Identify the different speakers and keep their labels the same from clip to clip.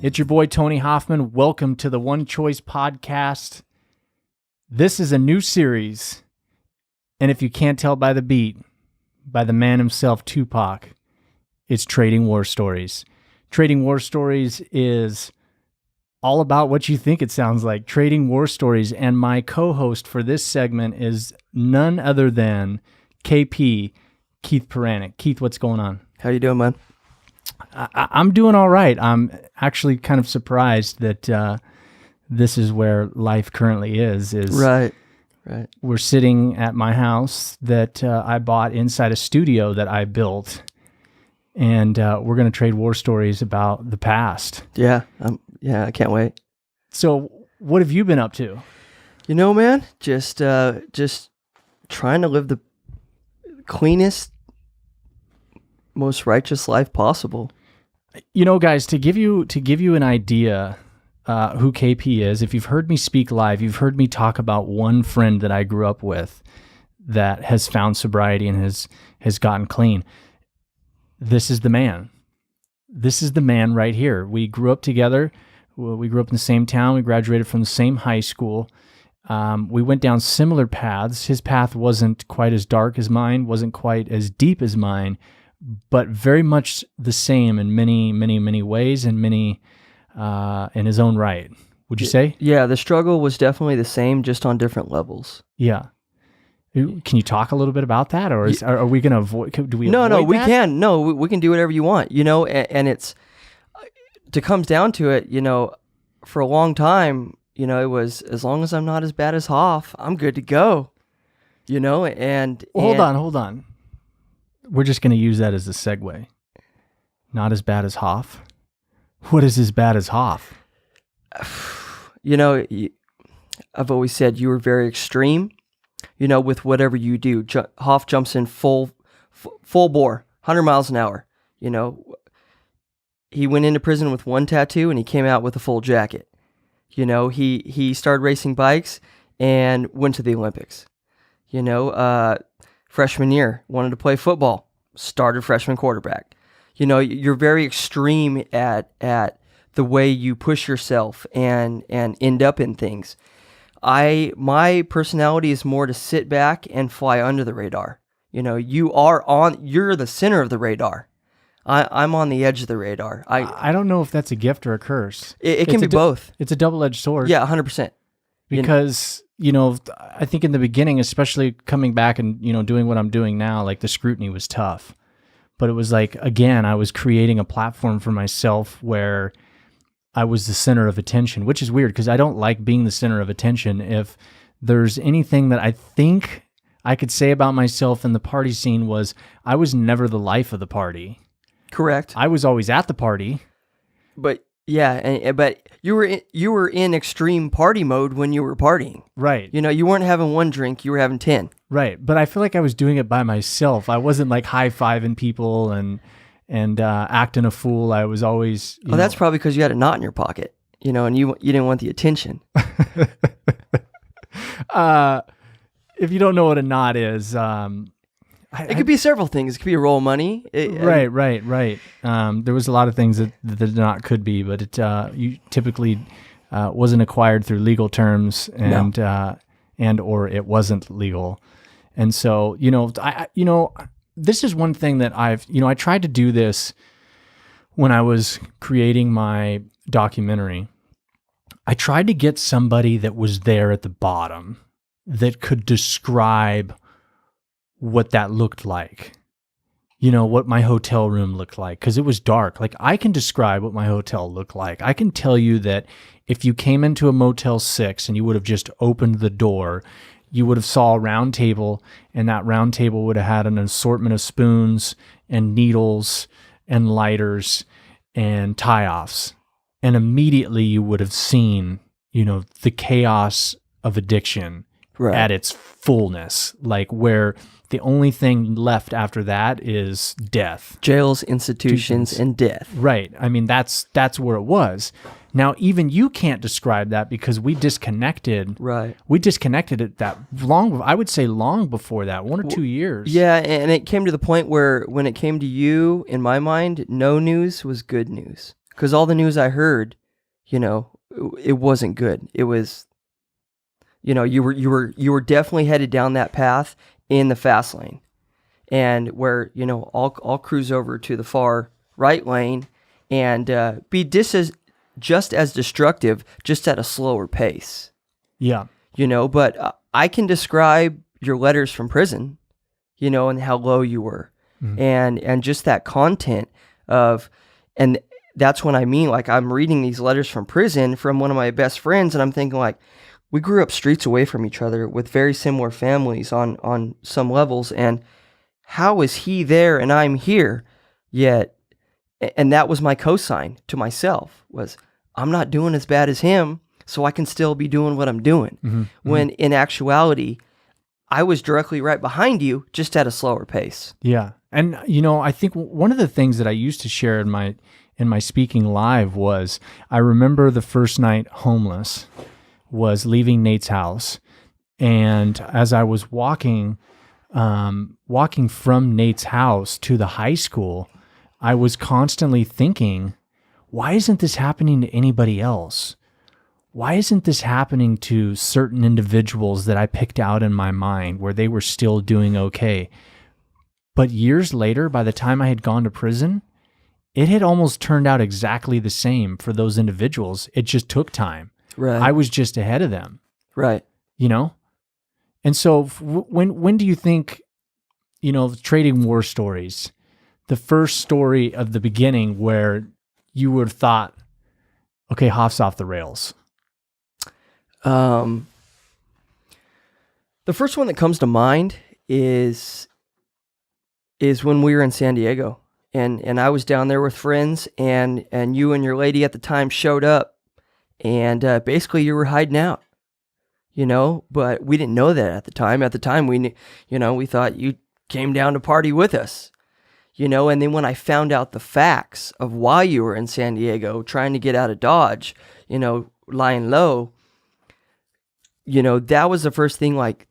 Speaker 1: It's your boy, Tony Hoffman. Welcome to the One Choice Podcast. This is a new series, and if you can't tell by the beat, by the man himself, Tupac, it's Trading War Stories. Trading War Stories is all about what you think it sounds like, Trading War Stories, and my co-host for this segment is none other than KP, Keith Peranic. Keith, what's going on?
Speaker 2: How you doing, man?
Speaker 1: I'm doing all right. I'm actually kind of surprised that this is where life currently is.
Speaker 2: Right.
Speaker 1: We're sitting at my house that I bought inside a studio that I built, and we're going to trade war stories about the past.
Speaker 2: Yeah, I can't wait.
Speaker 1: So, what have you been up to?
Speaker 2: You know, man, just trying to live the cleanest, most righteous life possible.
Speaker 1: You know, guys, to give you an idea who KP is, if you've heard me speak live, you've heard me talk about one friend that I grew up with that has found sobriety and has gotten clean. This is the man. This is the man right here. We grew up together. We grew up in the same town. We graduated from the same high school. We went down similar paths. His path wasn't quite as dark as mine, wasn't quite as deep as mine, but very much the same in many, many, many ways, and many in his own right. Would you say?
Speaker 2: Yeah, the struggle was definitely the same, just on different levels.
Speaker 1: Yeah. Can you talk a little bit about that, or are we going to avoid? Do we?
Speaker 2: No, we
Speaker 1: that?
Speaker 2: can. No, we can do whatever you want. You know, and it's to comes down to it. You know, for a long time, you know, it was as long as I'm not as bad as Hoff, I'm good to go. You know,
Speaker 1: hold on. We're just going to use that as a segue. Not as bad as Hoff. What is as bad as Hoff?
Speaker 2: You know, I've always said you were very extreme. You know, with whatever you do, Hoff jumps in full bore, 100 miles an hour. You know, he went into prison with one tattoo and he came out with a full jacket. You know, he started racing bikes and went to the Olympics. You know, freshman year, wanted to play football, started freshman quarterback. You know, you're very extreme at the way you push yourself and end up in things. My personality is more to sit back and fly under the radar. You know, you're the center of the radar. I'm on the edge of the radar.
Speaker 1: I don't know if that's a gift or a curse.
Speaker 2: It can be both.
Speaker 1: It's a double-edged sword.
Speaker 2: Yeah, 100%.
Speaker 1: Because, you know, I think in the beginning, especially coming back and, you know, doing what I'm doing now, like the scrutiny was tough. But it was like, again, I was creating a platform for myself where I was the center of attention, which is weird because I don't like being the center of attention. If there's anything that I think I could say about myself in the party scene was I was never the life of the party.
Speaker 2: Correct.
Speaker 1: I was always at the party.
Speaker 2: But yeah, but you were in extreme party mode when you were partying.
Speaker 1: Right.
Speaker 2: You know, you weren't having one drink, you were having 10.
Speaker 1: Right. But I feel like I was doing it by myself. I wasn't like high-fiving people and acting a fool. I was always...
Speaker 2: That's probably because you had a knot in your pocket, you know, and you didn't want the attention.
Speaker 1: If you don't know what a knot is...
Speaker 2: it could be several things. It could be a roll of money.
Speaker 1: Right. There was a lot of things that the knot could be, but it you typically wasn't acquired through legal terms and or it wasn't legal. And so, you know, this is one thing that I tried to do this when I was creating my documentary. I tried to get somebody that was there at the bottom that could describe what that looked like, you know, what my hotel room looked like, because it was dark. Like, I can describe what my hotel looked like. I can tell you that if you came into a Motel 6 and you would have just opened the door, you would have saw a round table, and that round table would have had an assortment of spoons and needles and lighters and tie-offs. And immediately you would have seen, you know, the chaos of addiction at its fullness, like where the only thing left after that is death.
Speaker 2: Jails, institutions, and death.
Speaker 1: Right. I mean, that's where it was. Now, even you can't describe that because we disconnected.
Speaker 2: Right.
Speaker 1: We disconnected it I would say long before that, 1 or 2 years.
Speaker 2: Yeah, and it came to the point where when it came to you, in my mind, no news was good news. because all the news I heard, it wasn't good. It was, you were definitely headed down that path in the fast lane, and where I'll cruise over to the far right lane and be just as destructive, just at a slower pace.
Speaker 1: Yeah.
Speaker 2: But I can describe your letters from prison, and how low you were, and just that content and that's what I mean. Like, I'm reading these letters from prison from one of my best friends, and I'm thinking, like, we grew up streets away from each other with very similar families on some levels, and how is he there and I'm here? Yet, and that was my cosign to myself, was I'm not doing as bad as him, so I can still be doing what I'm doing. When in actuality, I was directly right behind you, just at a slower pace.
Speaker 1: Yeah. And, I think one of the things that I used to share in my speaking live was, I remember the first night homeless was leaving Nate's house. And as I was walking from Nate's house to the high school, I was constantly thinking, why isn't this happening to anybody else? Why isn't this happening to certain individuals that I picked out in my mind where they were still doing okay? But years later, by the time I had gone to prison, it had almost turned out exactly the same for those individuals. It just took time.
Speaker 2: Right.
Speaker 1: I was just ahead of them.
Speaker 2: Right.
Speaker 1: And so when do you think, trading war stories, the first story of the beginning where you would have thought, okay, Hoff's off the rails?
Speaker 2: The first one that comes to mind is when we were in San Diego, and I was down there with friends, and you and your lady at the time showed up, and basically you were hiding out, but we didn't know that at the time. At the time, we thought you came down to party with us, and then when I found out the facts of why you were in San Diego trying to get out of Dodge, lying low, that was the first thing, like,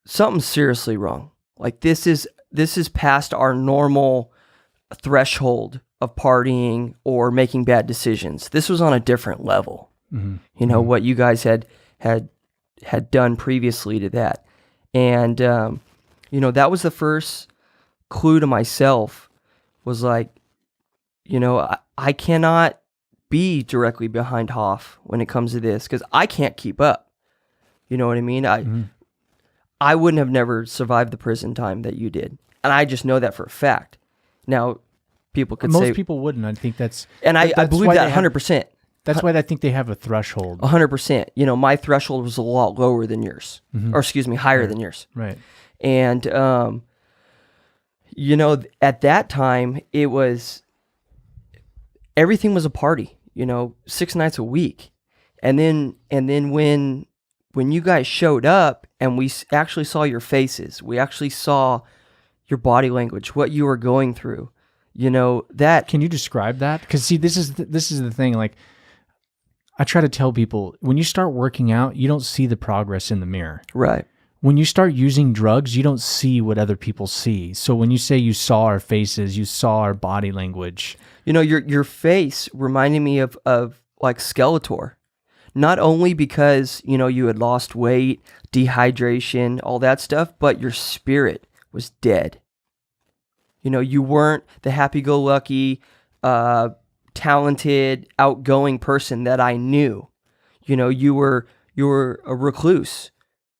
Speaker 2: something's seriously wrong. Like, this is past our normal threshold of partying or making bad decisions. This was on a different level. What you guys had done previously to that. And, that was the first clue to myself, was like, I cannot be directly behind Hoff when it comes to this, because I can't keep up. You know what I mean? I wouldn't have never survived the prison time that you did. And I just know that for a fact. Now, people could say...
Speaker 1: Most people wouldn't. I think that's...
Speaker 2: And I believe that 100%.
Speaker 1: That's why I think they have a threshold.
Speaker 2: 100%. My threshold was a lot lower than yours. Or excuse me, higher than yours.
Speaker 1: Right.
Speaker 2: And, at that time, it was... Everything was a party, 6 nights a week. And then when you guys showed up and we actually saw your faces, we actually saw your body language, what you were going through, that...
Speaker 1: Can you describe that? Because see, this is the thing. Like, I try to tell people, when you start working out, you don't see the progress in the mirror.
Speaker 2: Right.
Speaker 1: When you start using drugs, you don't see what other people see. So when you say you saw our faces, you saw our body language.
Speaker 2: Your face reminded me of like Skeletor. Not only because, you had lost weight, dehydration, all that stuff, but your spirit was dead. You weren't the happy-go-lucky, talented, outgoing person that I knew. You were a recluse.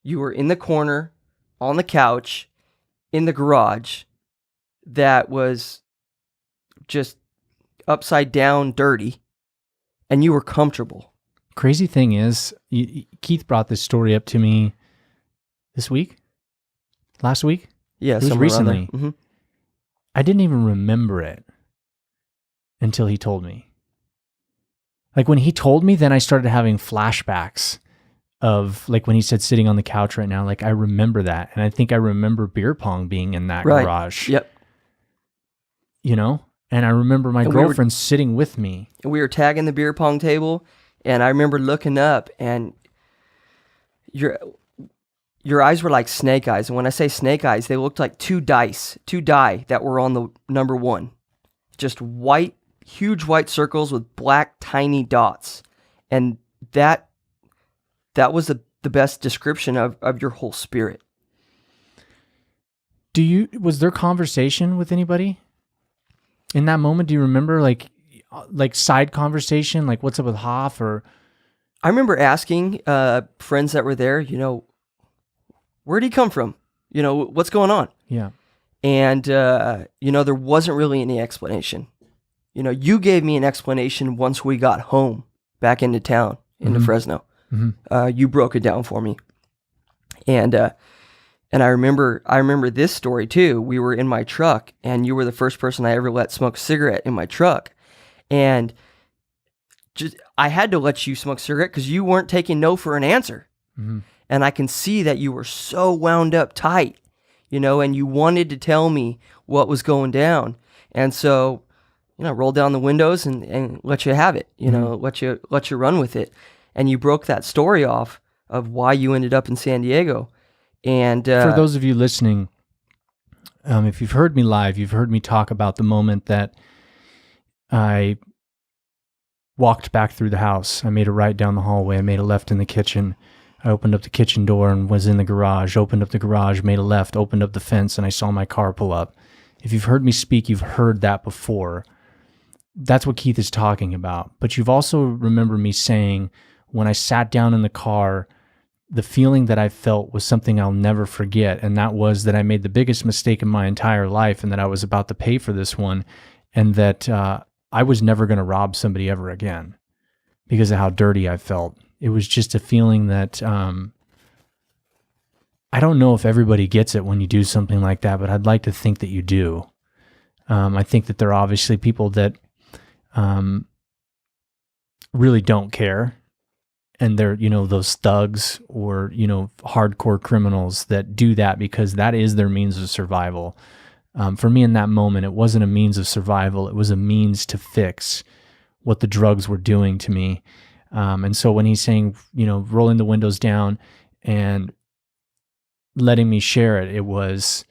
Speaker 2: You were in the corner, on the couch, in the garage, that was just upside down dirty, and you were comfortable.
Speaker 1: Crazy thing is, Keith brought this story up to me last week?
Speaker 2: Yeah,
Speaker 1: it was recently. I didn't even remember it until he told me. Like, when he told me, then I started having flashbacks of, like, when he said sitting on the couch right now, like, I remember that. And I think I remember beer pong being in that garage.
Speaker 2: Yep.
Speaker 1: And I remember my girlfriend sitting with me.
Speaker 2: And we were tagging the beer pong table, and I remember looking up, and your eyes were like snake eyes. And when I say snake eyes, they looked like two die that were on the number one. Just white, huge white circles with black tiny dots. And that was the best description of your whole spirit.
Speaker 1: Was there conversation with anybody in that moment? Do you remember like side conversation, like what's up with Hoff? Or
Speaker 2: I remember asking friends that were there, where'd he come from? What's going on?
Speaker 1: Yeah.
Speaker 2: And, there wasn't really any explanation. You gave me an explanation once we got home back into town, into Fresno. Mm-hmm. You broke it down for me. And I remember this story too. We were in my truck, and you were the first person I ever let smoke a cigarette in my truck. And I had to let you smoke a cigarette because you weren't taking no for an answer. Mm-hmm. And I can see that you were so wound up tight, and you wanted to tell me what was going down. And so, roll down the windows and let you have it, mm-hmm. let you run with it. And you broke that story off of why you ended up in San Diego. And
Speaker 1: for those of you listening, if you've heard me live, you've heard me talk about the moment that I walked back through the house. I made a right down the hallway. I made a left in the kitchen. I opened up the kitchen door and was in the garage, opened up the garage, made a left, opened up the fence, and I saw my car pull up. If you've heard me speak, you've heard that before. That's what Keith is talking about. But you've also remember me saying, when I sat down in the car, the feeling that I felt was something I'll never forget, and that was that I made the biggest mistake in my entire life, and that I was about to pay for this one, and that I was never going to rob somebody ever again because of how dirty I felt. It was just a feeling that I don't know if everybody gets it when you do something like that, but I'd like to think that you do. I think that there are obviously people that really don't care. And they're, those thugs or, hardcore criminals that do that because that is their means of survival. For me in that moment, it wasn't a means of survival. It was a means to fix what the drugs were doing to me. And so when he's saying, rolling the windows down and letting me share it, it was,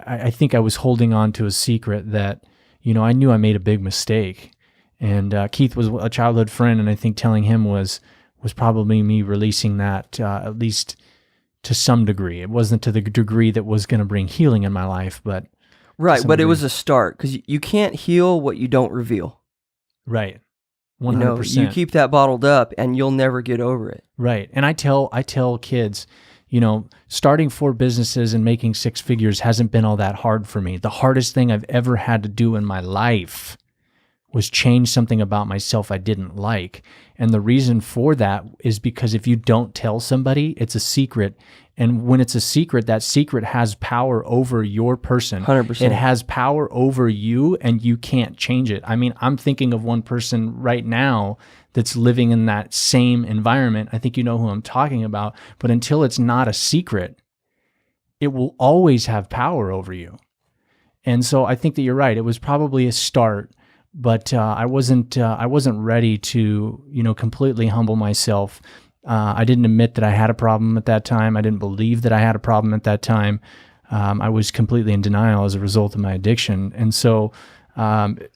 Speaker 1: I think I was holding on to a secret that, I knew I made a big mistake. And Keith was a childhood friend, and I think telling him was probably me releasing that, at least to some degree. It wasn't to the degree that was going to bring healing in my life, but...
Speaker 2: Right, but it was a start, because you can't heal what you don't reveal.
Speaker 1: Right, 100%.
Speaker 2: You keep that bottled up, and you'll never get over it.
Speaker 1: Right, and I tell kids, starting 4 businesses and making 6 figures hasn't been all that hard for me. The hardest thing I've ever had to do in my life was change something about myself I didn't like. And the reason for that is because if you don't tell somebody, it's a secret. And when it's a secret, that secret has power over your person.
Speaker 2: 100%.
Speaker 1: It has power over you, and you can't change it. I mean, I'm thinking of one person right now that's living in that same environment. I think you know who I'm talking about. But until it's not a secret, it will always have power over you. And so I think that you're right. It was probably a start. But I wasn't ready to, completely humble myself. I didn't admit that I had a problem at that time. I didn't believe that I had a problem at that time. I was completely in denial as a result of my addiction. And so,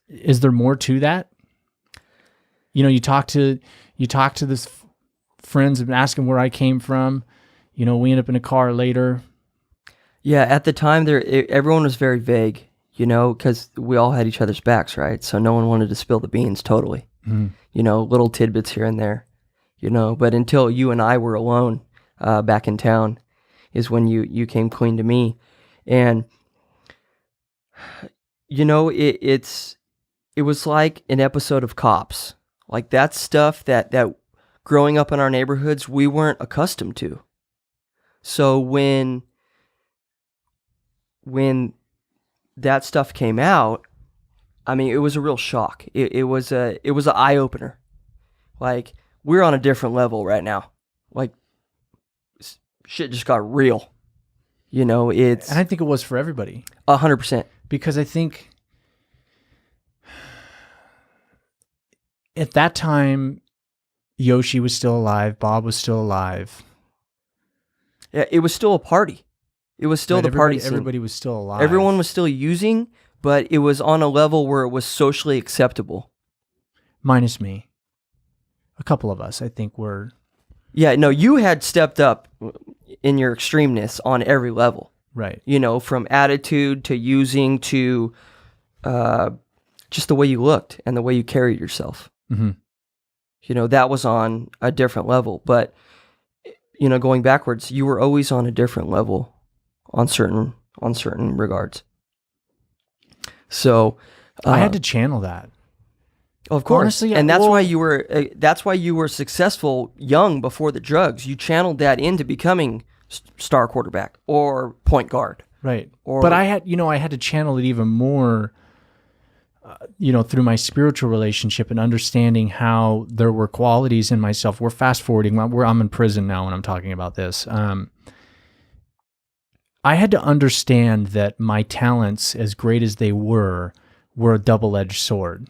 Speaker 1: is there more to that? You talk to this friends and ask them where I came from. We end up in a car later.
Speaker 2: Yeah, at the time, everyone was very vague. Because we all had each other's backs, right? So no one wanted to spill the beans totally. Mm. Little tidbits here and there, but until you and I were alone back in town is when you came clean to me. And, it was like an episode of Cops. Like that stuff that growing up in our neighborhoods, we weren't accustomed to. So when that stuff came out, I mean, it was a real shock. It was an eye opener. Like, we're on a different level right now. Like, shit just got real. And
Speaker 1: I think it was for everybody.
Speaker 2: 100%.
Speaker 1: Because I think at that time, Yoshi was still alive. Bob was still alive.
Speaker 2: Yeah, it was still a party. It was still the party scene.
Speaker 1: Everybody was still alive.
Speaker 2: Everyone was still using, but it was on a level where it was socially acceptable.
Speaker 1: Minus me. A couple of us, I think, were.
Speaker 2: Yeah, no, you had stepped up in your extremeness on every level.
Speaker 1: Right.
Speaker 2: You know, from attitude to using to just the way you looked and the way you carried yourself.
Speaker 1: Mm-hmm.
Speaker 2: You know, that was on a different level. But, you know, going backwards, you were always on a different level on certain regards. So
Speaker 1: I had to channel that.
Speaker 2: Of course,
Speaker 1: honestly,
Speaker 2: and that's why you were successful young before the drugs. You channeled that into becoming star quarterback or point guard.
Speaker 1: Right. But I had to channel it even more, through my spiritual relationship and understanding how there were qualities in myself. We're fast forwarding. I'm in prison now when I'm talking about this. I had to understand that my talents, as great as they were a double-edged sword,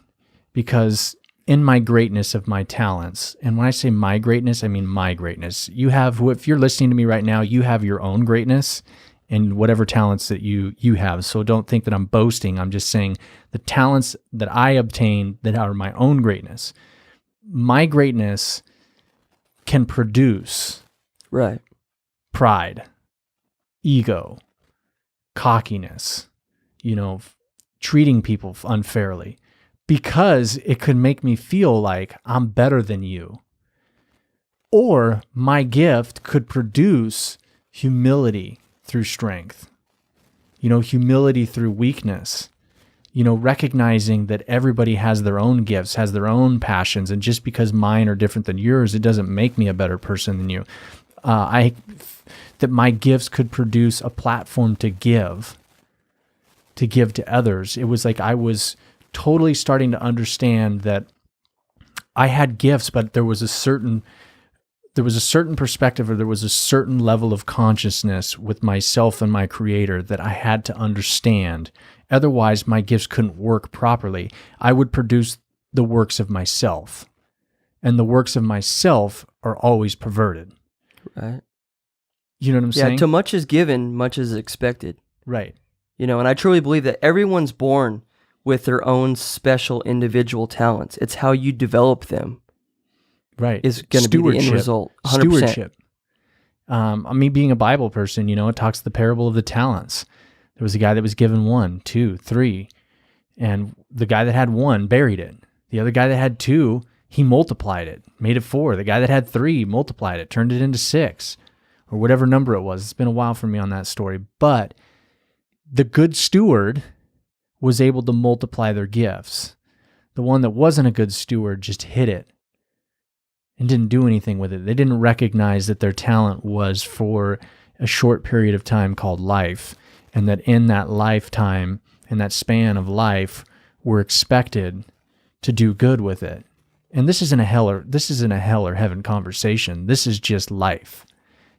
Speaker 1: because in my greatness of my talents, and when I say my greatness, I mean my greatness. If you're listening to me right now, you have your own greatness and whatever talents that you have. So don't think that I'm boasting. I'm just saying the talents that I obtained that are my own greatness. My greatness can produce pride, ego, cockiness, treating people unfairly, because it could make me feel like I'm better than you. Or my gift could produce humility through strength, humility through weakness, recognizing that everybody has their own gifts, has their own passions, and just because mine are different than yours, it doesn't make me a better person than you. That my gifts could produce a platform to give to others. It was like I was totally starting to understand that I had gifts, but there was a certain perspective, or there was a certain level of consciousness with myself and my creator that I had to understand. Otherwise, my gifts couldn't work properly. I would produce the works of myself, and the works of myself are always perverted.
Speaker 2: Right.
Speaker 1: You know what I'm saying?
Speaker 2: Yeah, to much is given, much is expected.
Speaker 1: Right.
Speaker 2: And I truly believe that everyone's born with their own special individual talents. It's how you develop them.
Speaker 1: Right.
Speaker 2: Is going to be the end result. 100%.
Speaker 1: Stewardship. Me being a Bible person, it talks the parable of the talents. There was a guy that was given 1, 2, 3, and the guy that had 1 buried it. The other guy that had 2, he multiplied it, made it 4. The guy that had 3 multiplied it, turned it into 6, or whatever number it was. It's been a while for me on that story. But the good steward was able to multiply their gifts. The one that wasn't a good steward just hid it and didn't do anything with it. They didn't recognize that their talent was for a short period of time called life, and that in that lifetime, in that span of life, we're expected to do good with it. And this isn't a hell or heaven conversation. This is just life.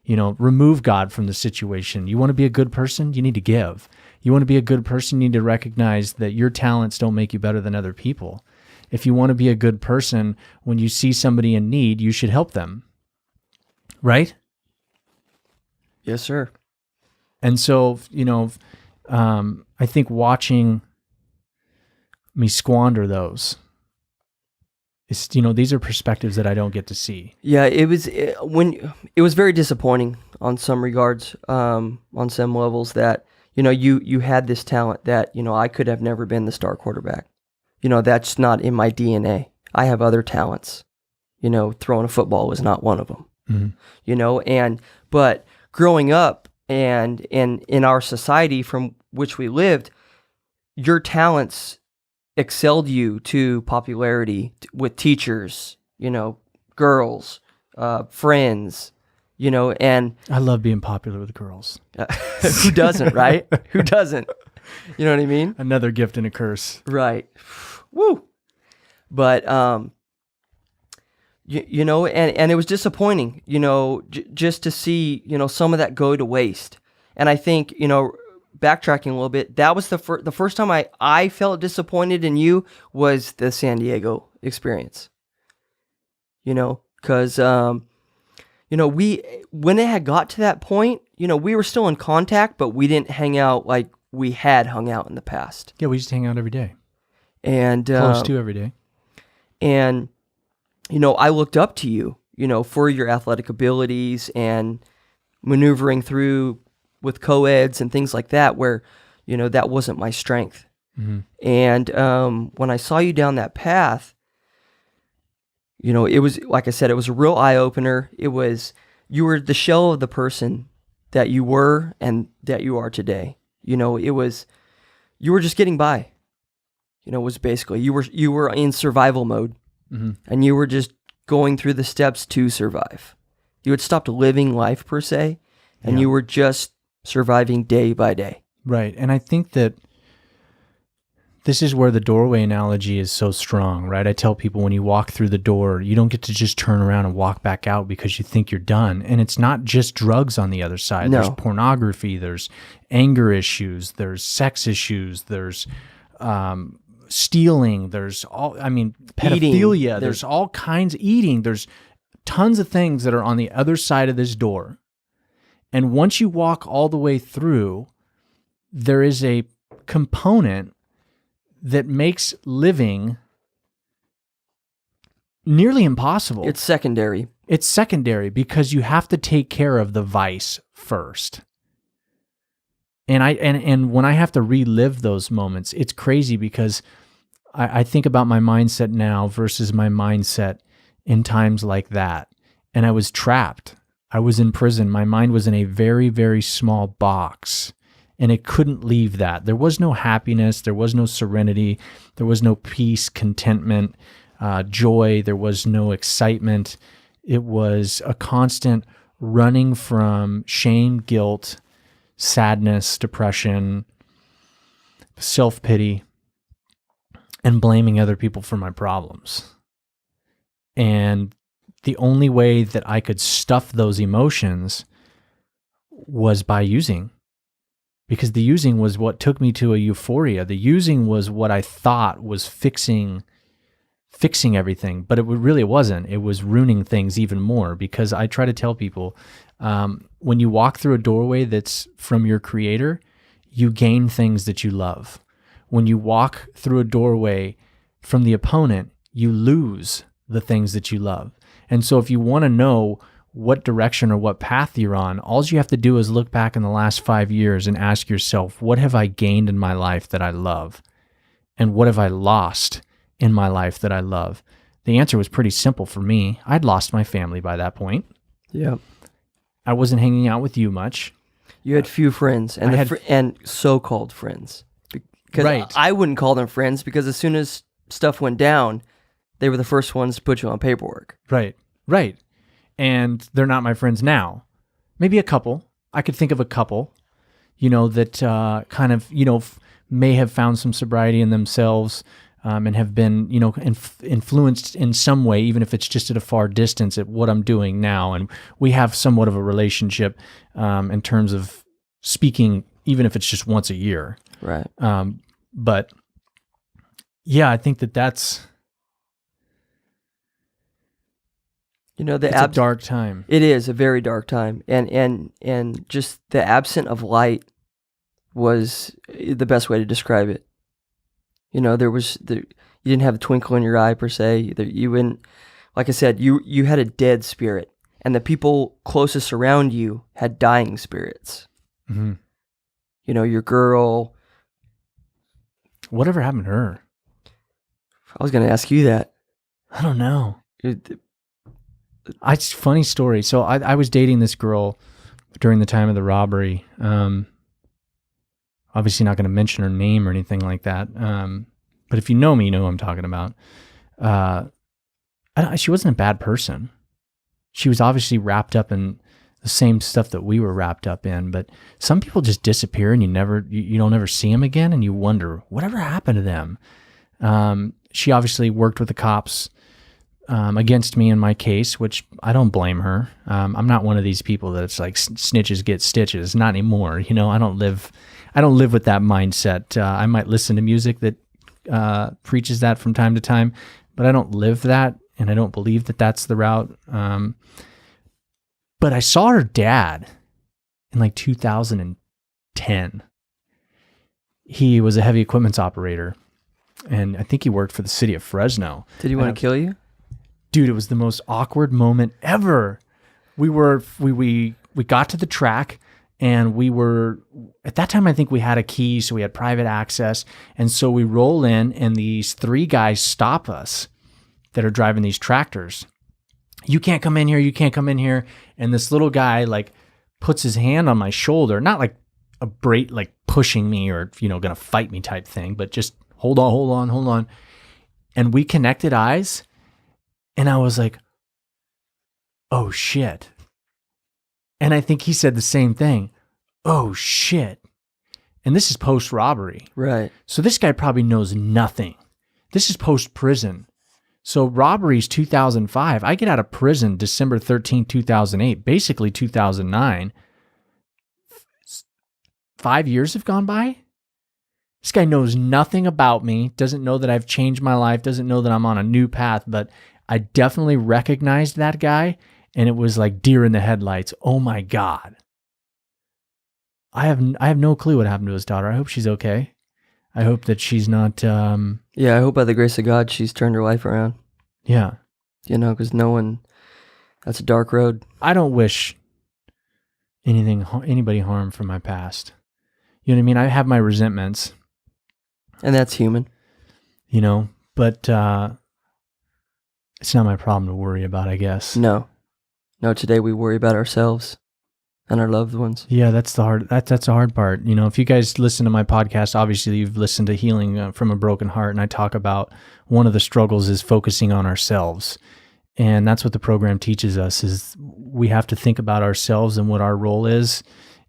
Speaker 1: Remove God from the situation. You want to be a good person? You need to give. You want to be a good person? You need to recognize that your talents don't make you better than other people. If you want to be a good person, when you see somebody in need, you should help them. Right?
Speaker 2: Yes, sir.
Speaker 1: And so, I think watching me squander those, these are perspectives that I don't get to see.
Speaker 2: Yeah, it was very disappointing on some regards, on some levels, that you had this talent that I could have never been the star quarterback. That's not in my DNA. I have other talents. Throwing a football was not one of them. Mm-hmm. But growing up and in our society from which we lived, your talents excelled you to popularity with teachers, girls, friends, and
Speaker 1: I love being popular with girls.
Speaker 2: Who doesn't, right? Who doesn't? You know what I mean?
Speaker 1: Another gift and a curse.
Speaker 2: Right. Woo. But, and it was disappointing, just to see, some of that go to waste. And I think, backtracking a little bit, that was the first time I felt disappointed in you was the San Diego experience. Because, when it had got to that point, we were still in contact, but we didn't hang out like we had hung out in the past.
Speaker 1: Yeah, we used to hang out every day.
Speaker 2: And
Speaker 1: Close to every day.
Speaker 2: And, I looked up to you, for your athletic abilities and maneuvering through with co-eds and things like that, where, that wasn't my strength.
Speaker 1: Mm-hmm.
Speaker 2: And when I saw you down that path, it was, like I said, it was a real eye-opener. You were the shell of the person that you were and that you are today. You were just getting by. It was basically, you were in survival mode,
Speaker 1: mm-hmm.
Speaker 2: and you were just going through the steps to survive. You had stopped living life per se, and you were just surviving day by day.
Speaker 1: Right. And I think that this is where the doorway analogy is so strong, right? I tell people when you walk through the door, you don't get to just turn around and walk back out because you think you're done. And it's not just drugs on the other side.
Speaker 2: No.
Speaker 1: There's pornography, there's anger issues, there's sex issues, there's stealing, there's pedophilia, there's all kinds of eating. There's tons of things that are on the other side of this door. And once you walk all the way through, there is a component that makes living nearly impossible.
Speaker 2: It's secondary.
Speaker 1: It's secondary because you have to take care of the vice first. And when I have to relive those moments, it's crazy because I think about my mindset now versus my mindset in times like that. And I was trapped. I was in prison. My mind was in a very, very small box. And it couldn't leave that. There was no happiness. There was no serenity. There was no peace, contentment, joy. There was no excitement. It was a constant running from shame, guilt, sadness, depression, self-pity, and blaming other people for my problems. And the only way that I could stuff those emotions was by using. Because the using was what took me to a euphoria. The using was what I thought was fixing everything, but it really wasn't. It was ruining things even more, because I try to tell people, when you walk through a doorway that's from your creator, you gain things that you love. When you walk through a doorway from the opponent, you lose the things that you love. And so if you want to know what direction or what path you're on, all you have to do is look back in the last 5 years and ask yourself, what have I gained in my life that I love? And what have I lost in my life that I love? The answer was pretty simple for me. I'd lost my family by that point.
Speaker 2: Yeah.
Speaker 1: I wasn't hanging out with you much.
Speaker 2: You had few friends, and and so-called friends. Because
Speaker 1: right.
Speaker 2: I wouldn't call them friends, because as soon as stuff went down, they were the first ones to put you on paperwork.
Speaker 1: Right. And they're not my friends now. Maybe a couple. I could think of a couple, that kind of, may have found some sobriety in themselves, and have been, influenced in some way, even if it's just at a far distance, at what I'm doing now. And we have somewhat of a relationship in terms of speaking, even if it's just once a year.
Speaker 2: Right.
Speaker 1: But yeah, I think that's... it's a dark time.
Speaker 2: It is a very dark time, and just the absence of light was the best way to describe it. You didn't have a twinkle in your eye per se. You wouldn't, like I said, you had a dead spirit, and the people closest around you had dying spirits.
Speaker 1: Mm-hmm.
Speaker 2: Your girl.
Speaker 1: Whatever happened to her?
Speaker 2: I was going to ask you that.
Speaker 1: I don't know. It's a funny story. So I was dating this girl during the time of the robbery. Obviously not going to mention her name or anything like that. But if you know me, you know who I'm talking about. She wasn't a bad person. She was obviously wrapped up in the same stuff that we were wrapped up in. But some people just disappear, and you don't ever see them again, and you wonder, whatever happened to them? She obviously worked with the cops against me in my case, which I don't blame her. I'm not one of these people that it's like snitches get stitches. Not anymore. I don't live with that mindset. I might listen to music that preaches that from time to time, but I don't live that, and I don't believe that that's the route. But I saw her dad in like 2010, he was a heavy equipment operator, and I think he worked for the city of Fresno.
Speaker 2: Did he want to kill you?
Speaker 1: Dude, it was the most awkward moment ever. We got to the track, and we were, at that time, I think we had a key, so we had private access. And so we roll in, and these 3 guys stop us that are driving these tractors. You can't come in here. You can't come in here. And this little guy like puts his hand on my shoulder, not like like pushing me or, going to fight me type thing, but just hold on. And we connected eyes, and I was like, oh shit. And I think he said the same thing. Oh shit. And this is post-robbery.
Speaker 2: Right.
Speaker 1: So this guy probably knows nothing. This is post-prison. So robbery's 2005. I get out of prison December 13, 2008, basically 2009. 5 years have gone by. This guy knows nothing about me, doesn't know that I've changed my life, doesn't know that I'm on a new path, but I definitely recognized that guy, and it was like deer in the headlights. Oh my God. I have no clue what happened to his daughter. I hope she's okay. I hope that she's not...
Speaker 2: Yeah, I hope by the grace of God she's turned her life around.
Speaker 1: Yeah.
Speaker 2: Because that's a dark road.
Speaker 1: I don't wish anybody harm from my past. You know what I mean? I have my resentments.
Speaker 2: And that's human.
Speaker 1: But it's not my problem to worry about, I guess.
Speaker 2: No, today we worry about ourselves and our loved ones.
Speaker 1: Yeah, that's the hard part. If you guys listen to my podcast, obviously you've listened to Healing from a Broken Heart, and I talk about one of the struggles is focusing on ourselves. And that's what the program teaches us, is we have to think about ourselves and what our role is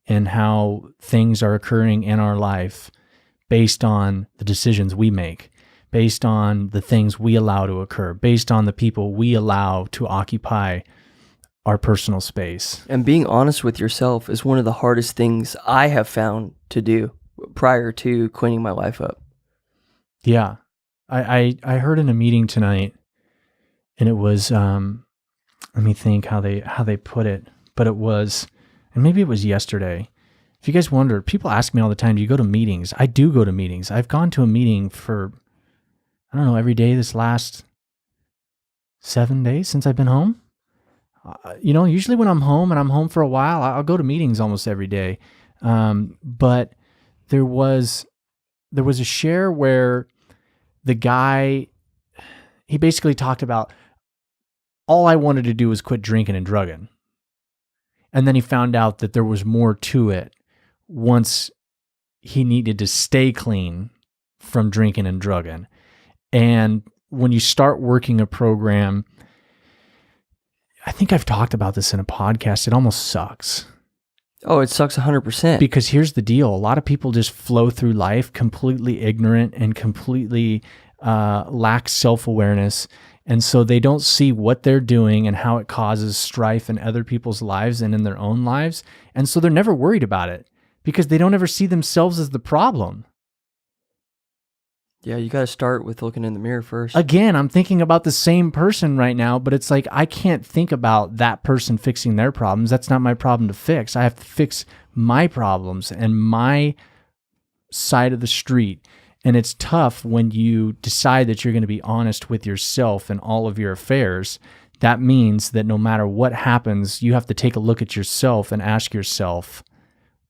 Speaker 1: and how things are occurring in our life based on the decisions we make, based on the things we allow to occur, based on the people we allow to occupy our personal space.
Speaker 2: And being honest with yourself is one of the hardest things I have found to do prior to cleaning my life up.
Speaker 1: Yeah. I heard in a meeting tonight, and it was, let me think how they put it, but it was, and maybe it was yesterday. If you guys wonder, people ask me all the time, do you go to meetings? I do go to meetings. I've gone to a meeting for, I don't know, every day this last 7 days since I've been home. Usually when I'm home and I'm home for a while, I'll go to meetings almost every day. But there was a share where the guy, he basically talked about all I wanted to do was quit drinking and drugging. And then he found out that there was more to it once he needed to stay clean from drinking and drugging. And when you start working a program, I think I've talked about this in a podcast, it almost sucks.
Speaker 2: Oh, it sucks 100%.
Speaker 1: Because here's the deal. A lot of people just flow through life completely ignorant and completely lack self-awareness. And so they don't see what they're doing and how it causes strife in other people's lives and in their own lives. And so they're never worried about it because they don't ever see themselves as the problem.
Speaker 2: Yeah, you got to start with looking in the mirror first.
Speaker 1: Again, I'm thinking about the same person right now, but it's like I can't think about that person fixing their problems. That's not my problem to fix. I have to fix my problems and my side of the street. And it's tough when you decide that you're going to be honest with yourself and all of your affairs. That means that no matter what happens, you have to take a look at yourself and ask yourself,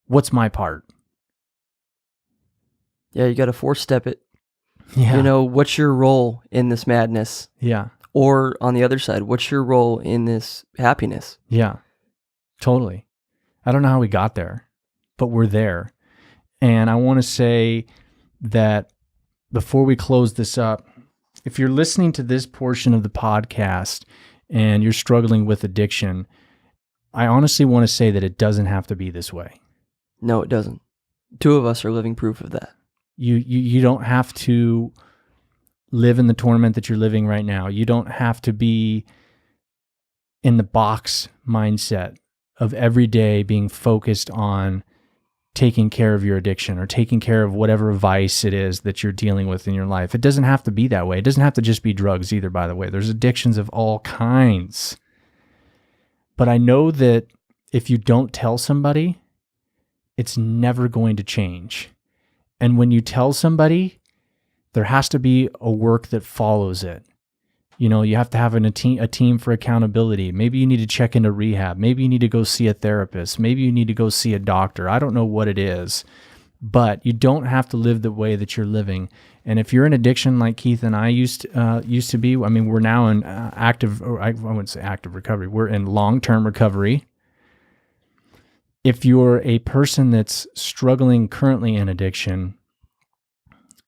Speaker 1: what's my part?
Speaker 2: Yeah, you got to four-step it.
Speaker 1: Yeah.
Speaker 2: What's your role in this madness?
Speaker 1: Yeah.
Speaker 2: Or on the other side, what's your role in this happiness?
Speaker 1: Yeah, totally. I don't know how we got there, but we're there. And I want to say that before we close this up, if you're listening to this portion of the podcast and you're struggling with addiction, I honestly want to say that it doesn't have to be this way.
Speaker 2: No, it doesn't. 2 of us are living proof of that.
Speaker 1: You don't have to live in the torment that you're living right now. You don't have to be in the box mindset of every day being focused on taking care of your addiction or taking care of whatever vice it is that you're dealing with in your life. It doesn't have to be that way. It doesn't have to just be drugs either, by the way. There's addictions of all kinds. But I know that if you don't tell somebody, it's never going to change. And when you tell somebody, there has to be a work that follows it. You know, you have to have a team for accountability. Maybe you need to check into rehab. Maybe you need to go see a therapist. Maybe you need to go see a doctor. I don't know what it is, but you don't have to live the way that you're living. And if you're in addiction like Keith and I used to be, I mean, we're now in I wouldn't say active recovery. We're in long-term recovery. If you're a person that's struggling currently in addiction,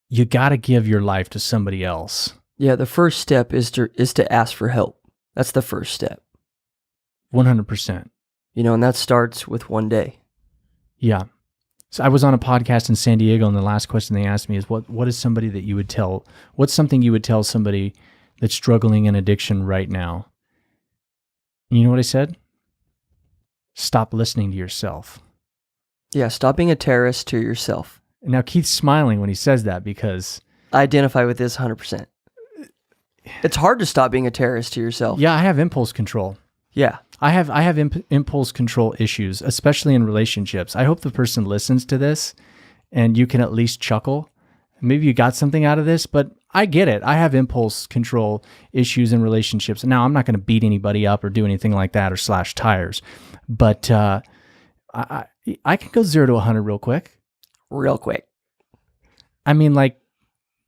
Speaker 1: you got to give your life to somebody else.
Speaker 2: Yeah, the first step is to ask for help. That's the first step.
Speaker 1: 100%.
Speaker 2: You know, and that starts with one day.
Speaker 1: Yeah. So I was on a podcast in San Diego, and the last question they asked me is, what is somebody that you would tell, what's something you would tell somebody that's struggling in addiction right now? And you know what I said? Stop listening to yourself.
Speaker 2: Yeah, stop being a terrorist to yourself.
Speaker 1: Now, Keith's smiling when he says that because...
Speaker 2: I identify with this 100%. It's hard to stop being a terrorist to yourself.
Speaker 1: Yeah, I have impulse control.
Speaker 2: Yeah.
Speaker 1: I have impulse control issues, especially in relationships. I hope the person listens to this and you can at least chuckle. Maybe you got something out of this, but I get it. I have impulse control issues in relationships. Now, I'm not going to beat anybody up or do anything like that or slash tires, but I can go 0 to 100 real quick.
Speaker 2: Real quick.
Speaker 1: I mean, like,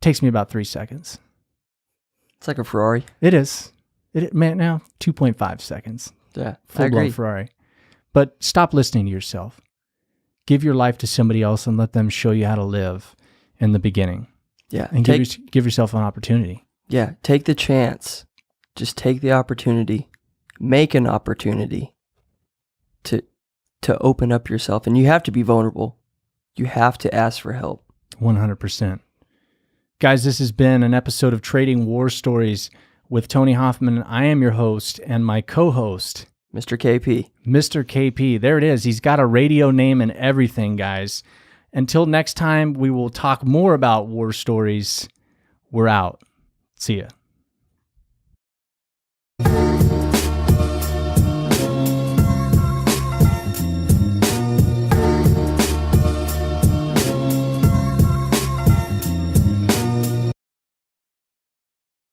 Speaker 1: takes me about 3 seconds.
Speaker 2: It's like a Ferrari.
Speaker 1: It is. Man, now 2.5 seconds.
Speaker 2: Yeah,
Speaker 1: Full-blown Ferrari. But stop listening to yourself. Give your life to somebody else and let them show you how to live in the beginning.
Speaker 2: Yeah.
Speaker 1: And give yourself an opportunity.
Speaker 2: Yeah, take the chance. Just take the opportunity. Make an opportunity to open up yourself. And you have to be vulnerable. You have to ask for help.
Speaker 1: 100%. Guys, this has been an episode of Trading War Stories with Tony Hoffman. I am your host and my co-host,
Speaker 2: Mr. KP.
Speaker 1: Mr. KP. There it is. He's got a radio name and everything, guys. Until next time, we will talk more about war stories. We're out. See ya.